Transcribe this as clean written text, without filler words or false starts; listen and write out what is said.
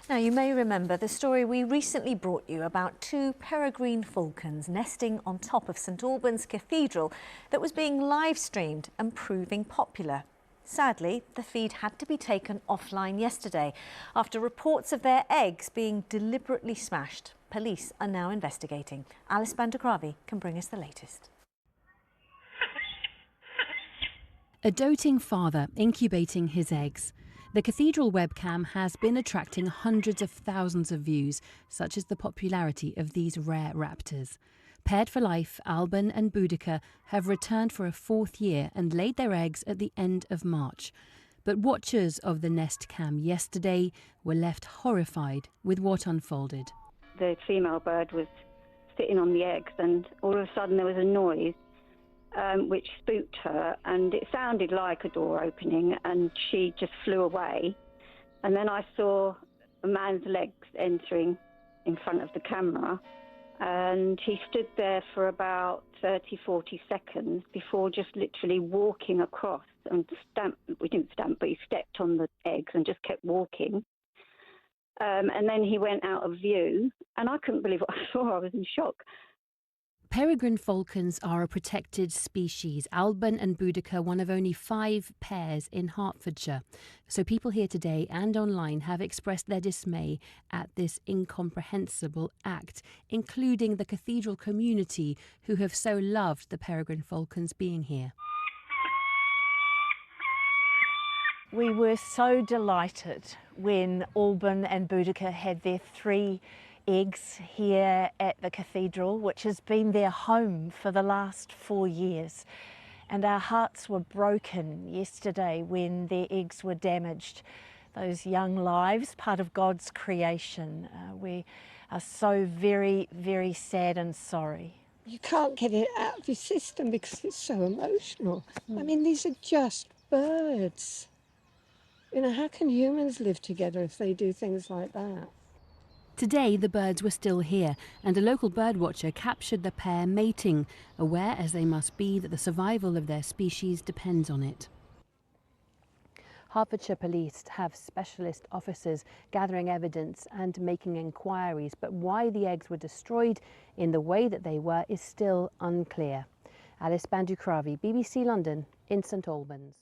Now, you may remember the story we recently brought you about two peregrine falcons nesting on top of St Albans Cathedral that was being live streamed and proving popular. Sadly, the feed had to be taken offline yesterday after reports of their eggs being deliberately smashed. Police are now investigating. Alice Bandukravi can bring us the latest. A doting father incubating his eggs. The cathedral webcam has been attracting hundreds of thousands of views, such as the popularity of these rare raptors. Paired for life, Alban and Boudica have returned for a fourth year and laid their eggs at the end of March. But watchers of the nest cam yesterday were left horrified with what unfolded. The female bird was sitting on the eggs, and all of a sudden there was a noise which spooked her, and it sounded like a door opening, and she just flew away. And then I saw a man's legs entering in front of the camera, and he stood there for about 30-40 seconds before just literally walking across and we didn't stamp, but he stepped on the eggs and just kept walking. And then he went out of view, and I couldn't believe what I saw. I was in shock. Peregrine falcons are a protected species. Alban and Boudica, one of only 5 pairs in Hertfordshire. So people here today and online have expressed their dismay at this incomprehensible act, including the cathedral community who have so loved the peregrine falcons being here. We were so delighted when Alban and Boudica had their 3 eggs here at the cathedral, which has been their home for the last 4 years. And our hearts were broken yesterday when their eggs were damaged. Those young lives, part of God's creation. We are so very, very sad and sorry. You can't get it out of your system because it's so emotional. I mean, these are just birds. You know, how can humans live together if they do things like that? Today, the birds were still here, and a local birdwatcher captured the pair mating, aware as they must be that the survival of their species depends on it. Hertfordshire Police have specialist officers gathering evidence and making inquiries, but why the eggs were destroyed in the way that they were is still unclear. Alice Bandukravi, BBC London in St Albans.